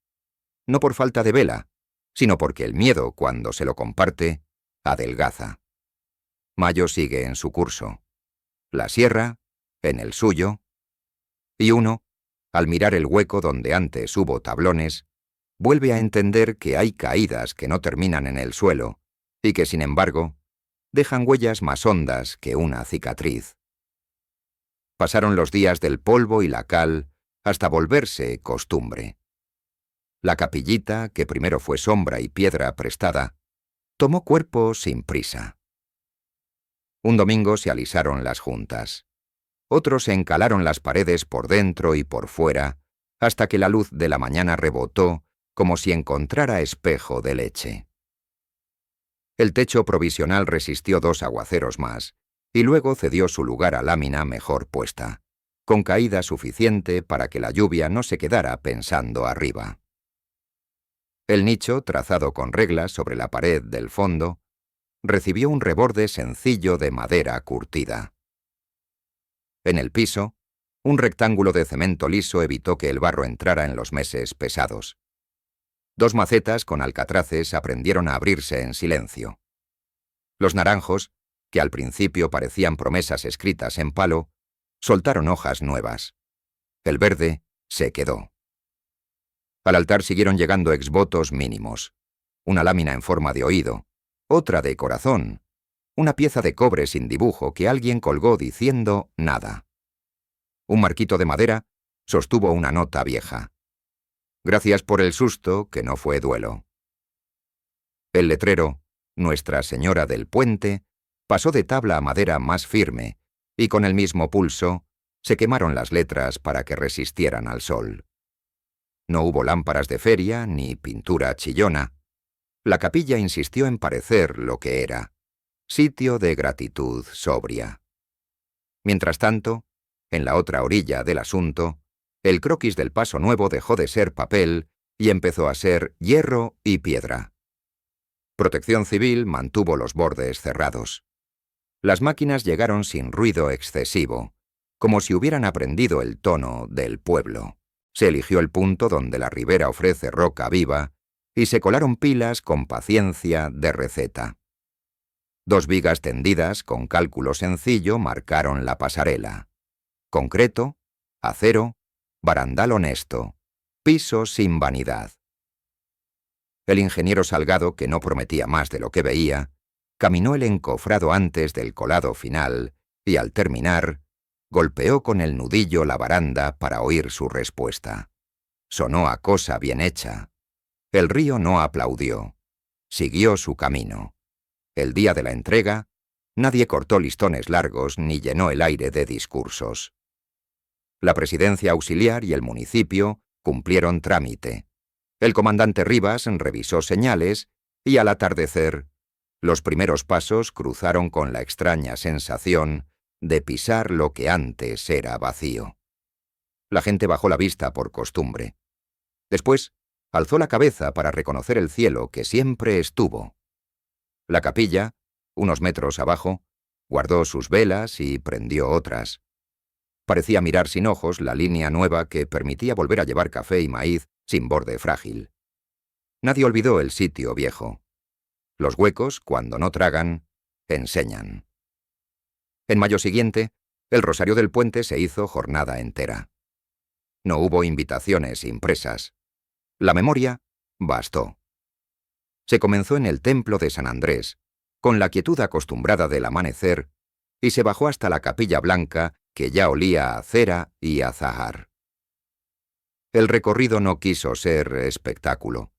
No por falta de vela, sino porque el miedo, cuando se lo comparte, adelgaza. Mayo sigue en su curso, la sierra en el suyo, y uno, al mirar el hueco donde antes hubo tablones, vuelve a entender que hay caídas que no terminan en el suelo y que, sin embargo, dejan huellas más hondas que una cicatriz. Pasaron los días del polvo y la cal hasta volverse costumbre. La capillita, que primero fue sombra y piedra prestada, tomó cuerpo sin prisa. Un domingo se alisaron las juntas. Otros encalaron las paredes por dentro y por fuera, hasta que la luz de la mañana rebotó como si encontrara espejo de leche. El techo provisional resistió 2 aguaceros más, y luego cedió su lugar a lámina mejor puesta, con caída suficiente para que la lluvia no se quedara pensando arriba. El nicho, trazado con reglas sobre la pared del fondo, recibió un reborde sencillo de madera curtida. En el piso, un rectángulo de cemento liso evitó que el barro entrara en los meses pesados. 2 macetas con alcatraces aprendieron a abrirse en silencio. Los naranjos, que al principio parecían promesas escritas en palo, soltaron hojas nuevas. El verde se quedó. Al altar siguieron llegando exvotos mínimos. Una lámina en forma de oído, otra de corazón, una pieza de cobre sin dibujo que alguien colgó diciendo nada. Un marquito de madera sostuvo una nota vieja. Gracias por el susto, que no fue duelo. El letrero, Nuestra Señora del Puente, pasó de tabla a madera más firme, y con el mismo pulso se quemaron las letras para que resistieran al sol. No hubo lámparas de feria ni pintura chillona. La capilla insistió en parecer lo que era, sitio de gratitud sobria. Mientras tanto, en la otra orilla del asunto, el croquis del paso nuevo dejó de ser papel y empezó a ser hierro y piedra. Protección Civil mantuvo los bordes cerrados. Las máquinas llegaron sin ruido excesivo, como si hubieran aprendido el tono del pueblo. Se eligió el punto donde la ribera ofrece roca viva y se colaron pilas con paciencia de receta. 2 vigas tendidas con cálculo sencillo marcaron la pasarela. Concreto, acero, barandal honesto, piso sin vanidad. El ingeniero Salgado, que no prometía más de lo que veía, caminó el encofrado antes del colado final y, al terminar, golpeó con el nudillo la baranda para oír su respuesta. Sonó a cosa bien hecha. El río no aplaudió. Siguió su camino. El día de la entrega, nadie cortó listones largos ni llenó el aire de discursos. La presidencia auxiliar y el municipio cumplieron trámite. El comandante Rivas revisó señales y, al atardecer, los primeros pasos cruzaron con la extraña sensación de pisar lo que antes era vacío. La gente bajó la vista por costumbre. Después, alzó la cabeza para reconocer el cielo que siempre estuvo. La capilla, unos metros abajo, guardó sus velas y prendió otras. Parecía mirar sin ojos la línea nueva que permitía volver a llevar café y maíz sin borde frágil. Nadie olvidó el sitio viejo. Los huecos, cuando no tragan, enseñan. En mayo siguiente, el Rosario del Puente se hizo jornada entera. No hubo invitaciones impresas. La memoria bastó. Se comenzó en el templo de San Andrés, con la quietud acostumbrada del amanecer, y se bajó hasta la capilla blanca, que ya olía a cera y a zahar. El recorrido no quiso ser espectáculo.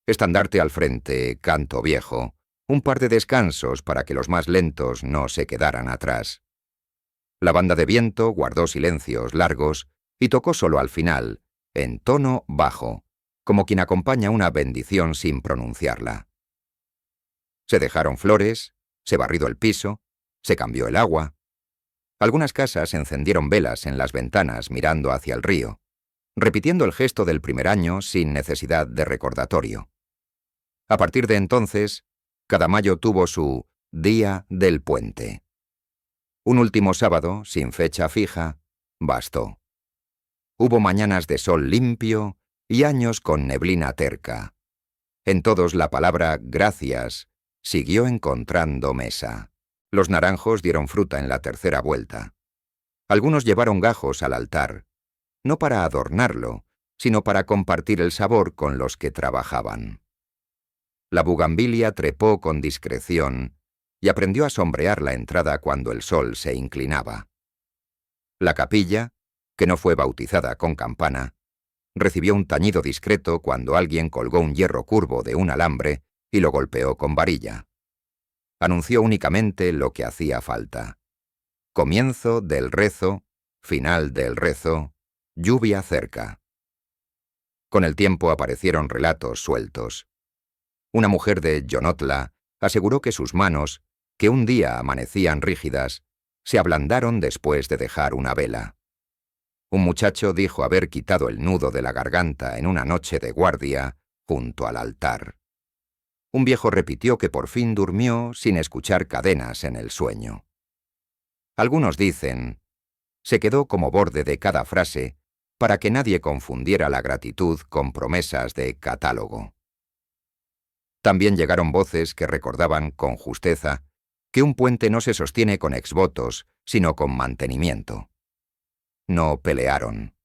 Estandarte al frente, canto viejo, un par de descansos para que los más lentos no se quedaran atrás. La banda de viento guardó silencios largos y tocó solo al final, en tono bajo, como quien acompaña una bendición sin pronunciarla. Se dejaron flores, se barrido el piso, se cambió el agua. Algunas casas encendieron velas en las ventanas mirando hacia el río, repitiendo el gesto del primer año sin necesidad de recordatorio. A partir de entonces, cada mayo tuvo su Día del Puente. Un último sábado, sin fecha fija, bastó. Hubo mañanas de sol limpio y años con neblina terca. En todos la palabra gracias siguió encontrando mesa. Los naranjos dieron fruta en la tercera vuelta. Algunos llevaron gajos al altar, no para adornarlo, sino para compartir el sabor con los que trabajaban. La bugambilia trepó con discreción y aprendió a sombrear la entrada cuando el sol se inclinaba. La capilla, que no fue bautizada con campana, recibió un tañido discreto cuando alguien colgó un hierro curvo de un alambre y lo golpeó con varilla. Anunció únicamente lo que hacía falta. Comienzo del rezo, final del rezo, lluvia cerca. Con el tiempo aparecieron relatos sueltos. Una mujer de Yonotla aseguró que sus manos, que un día amanecían rígidas, se ablandaron después de dejar una vela. Un muchacho dijo haber quitado el nudo de la garganta en una noche de guardia junto al altar. Un viejo repitió que por fin durmió sin escuchar cadenas en el sueño. Algunos dicen, se quedó como borde de cada frase para que nadie confundiera la gratitud con promesas de catálogo. También llegaron voces que recordaban con justeza que un puente no se sostiene con exvotos, sino con mantenimiento. No pelearon.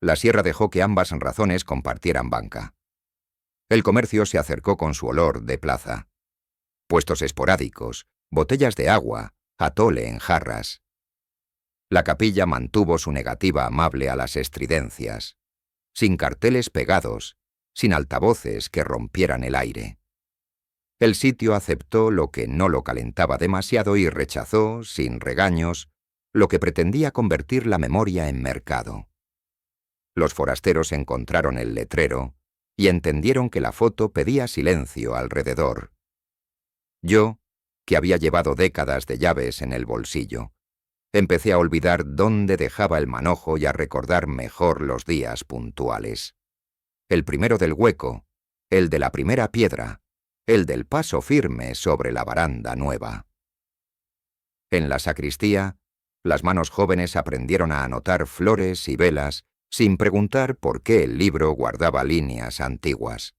La sierra dejó que ambas razones compartieran banca. El comercio se acercó con su olor de plaza. Puestos esporádicos, botellas de agua, atole en jarras. La capilla mantuvo su negativa amable a las estridencias, sin carteles pegados, sin altavoces que rompieran el aire. El sitio aceptó lo que no lo calentaba demasiado y rechazó, sin regaños, lo que pretendía convertir la memoria en mercado. Los forasteros encontraron el letrero y entendieron que la foto pedía silencio alrededor. Yo, que había llevado décadas de llaves en el bolsillo, empecé a olvidar dónde dejaba el manojo y a recordar mejor los días puntuales. El primero del hueco, el de la primera piedra, el del paso firme sobre la baranda nueva. En la sacristía, las manos jóvenes aprendieron a anotar flores y velas sin preguntar por qué el libro guardaba líneas antiguas.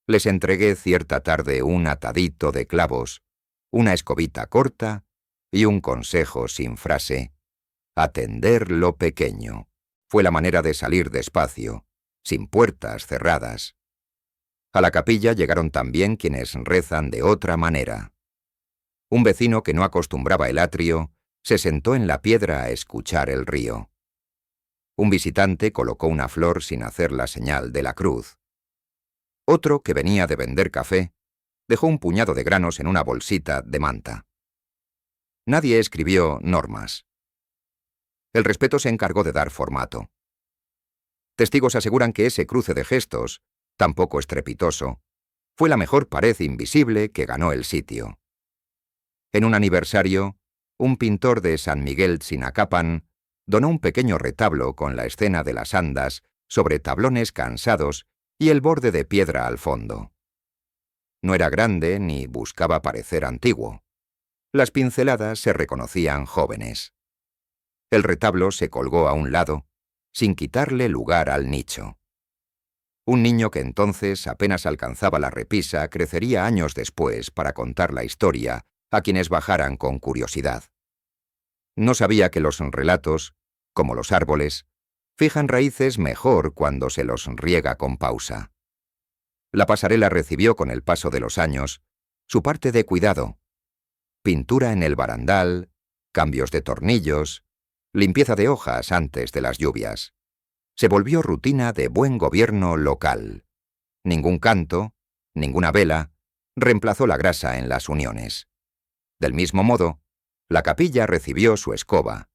Les entregué cierta tarde un atadito de clavos, una escobita corta y un consejo sin frase. Atender lo pequeño. Fue la manera de salir despacio, sin puertas cerradas. A la capilla llegaron también quienes rezan de otra manera. Un vecino que no acostumbraba el atrio se sentó en la piedra a escuchar el río. Un visitante colocó una flor sin hacer la señal de la cruz. Otro, que venía de vender café, dejó un puñado de granos en una bolsita de manta. Nadie escribió normas. El respeto se encargó de dar formato. Testigos aseguran que ese cruce de gestos, tampoco estrepitoso, fue la mejor pared invisible que ganó el sitio. En un aniversario, un pintor de San Miguel Tzinacapan donó un pequeño retablo con la escena de las andas sobre tablones cansados y el borde de piedra al fondo. No era grande ni buscaba parecer antiguo. Las pinceladas se reconocían jóvenes. El retablo se colgó a un lado, sin quitarle lugar al nicho. Un niño que entonces apenas alcanzaba la repisa crecería años después para contar la historia a quienes bajaran con curiosidad. No sabía que los relatos, como los árboles, fijan raíces mejor cuando se los riega con pausa. La pasarela recibió con el paso de los años su parte de cuidado. Pintura en el barandal, cambios de tornillos, limpieza de hojas antes de las lluvias. Se volvió rutina de buen gobierno local. Ningún canto, ninguna vela, reemplazó la grasa en las uniones. Del mismo modo, la capilla recibió su escoba,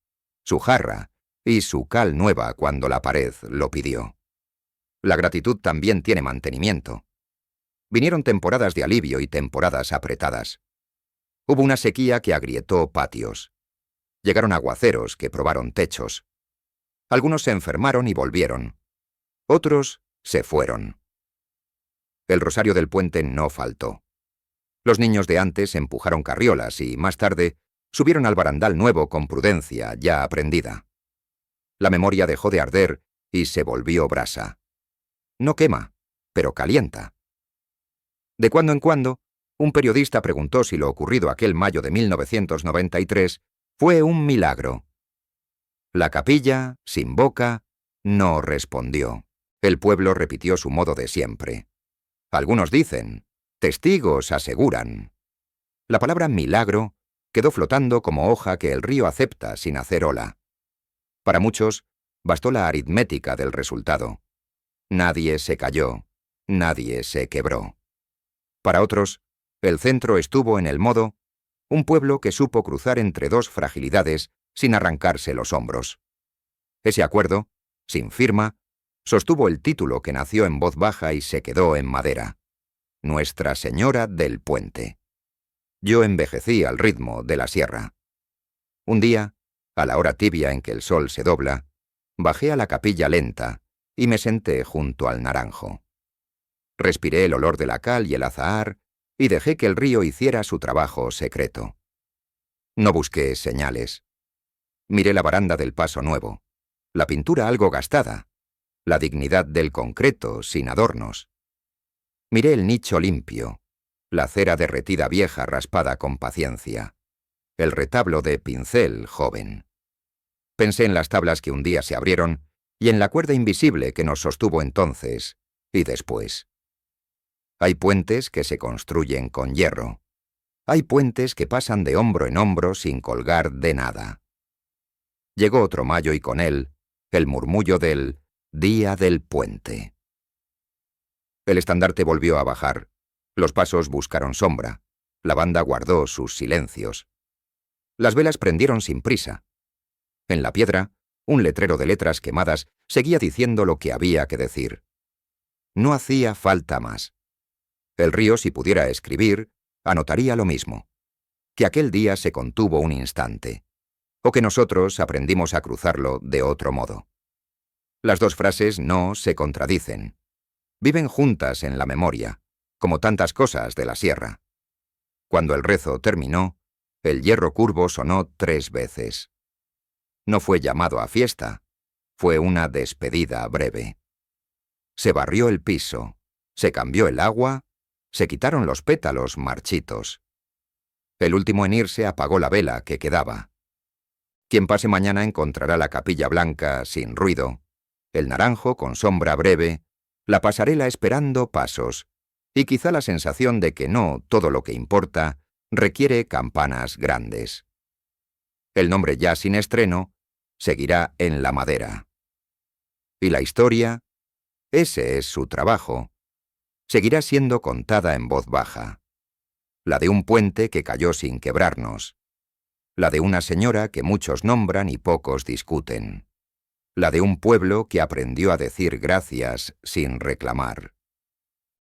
su jarra y su cal nueva cuando la pared lo pidió. La gratitud también tiene mantenimiento. Vinieron temporadas de alivio y temporadas apretadas. Hubo una sequía que agrietó patios. Llegaron aguaceros que probaron techos. Algunos se enfermaron y volvieron. Otros se fueron. El rosario del puente no faltó. Los niños de antes empujaron carriolas y, más tarde, subieron al barandal nuevo con prudencia ya aprendida. La memoria dejó de arder y se volvió brasa. No quema, pero calienta. De cuando en cuando, un periodista preguntó si lo ocurrido aquel mayo de 1993 fue un milagro. La capilla, sin boca, no respondió. El pueblo repitió su modo de siempre. Algunos dicen, testigos aseguran. La palabra milagro quedó flotando como hoja que el río acepta sin hacer ola. Para muchos, bastó la aritmética del resultado. Nadie se cayó, nadie se quebró. Para otros, el centro estuvo en el modo, un pueblo que supo cruzar entre dos fragilidades sin arrancarse los hombros. Ese acuerdo, sin firma, sostuvo el título que nació en voz baja y se quedó en madera. Nuestra Señora del Puente. Yo envejecí al ritmo de la sierra. Un día, a la hora tibia en que el sol se dobla, bajé a la capilla lenta y me senté junto al naranjo. Respiré el olor de la cal y el azahar y dejé que el río hiciera su trabajo secreto. No busqué señales. Miré la baranda del paso nuevo, la pintura algo gastada, la dignidad del concreto sin adornos. Miré el nicho limpio, la cera derretida vieja raspada con paciencia, el retablo de pincel joven. Pensé en las tablas que un día se abrieron y en la cuerda invisible que nos sostuvo entonces y después. Hay puentes que se construyen con hierro. Hay puentes que pasan de hombro en hombro sin colgar de nada. Llegó otro mayo y con él el murmullo del Día del Puente. El estandarte volvió a bajar. Los pasos buscaron sombra. La banda guardó sus silencios. Las velas prendieron sin prisa. En la piedra, un letrero de letras quemadas seguía diciendo lo que había que decir. No hacía falta más. El río, si pudiera escribir, anotaría lo mismo. Que aquel día se contuvo un instante. O que nosotros aprendimos a cruzarlo de otro modo. Las dos frases no se contradicen. Viven juntas en la memoria, como tantas cosas de la sierra. Cuando el rezo terminó, el hierro curvo sonó 3 veces. No fue llamado a fiesta, fue una despedida breve. Se barrió el piso, se cambió el agua, se quitaron los pétalos marchitos. El último en irse apagó la vela que quedaba. Quien pase mañana encontrará la capilla blanca sin ruido, el naranjo con sombra breve, la pasarela esperando pasos, y quizá la sensación de que no todo lo que importa requiere campanas grandes. El nombre ya sin estreno seguirá en la madera. Y la historia, ese es su trabajo, seguirá siendo contada en voz baja. La de un puente que cayó sin quebrarnos. La de una señora que muchos nombran y pocos discuten. La de un pueblo que aprendió a decir gracias sin reclamar.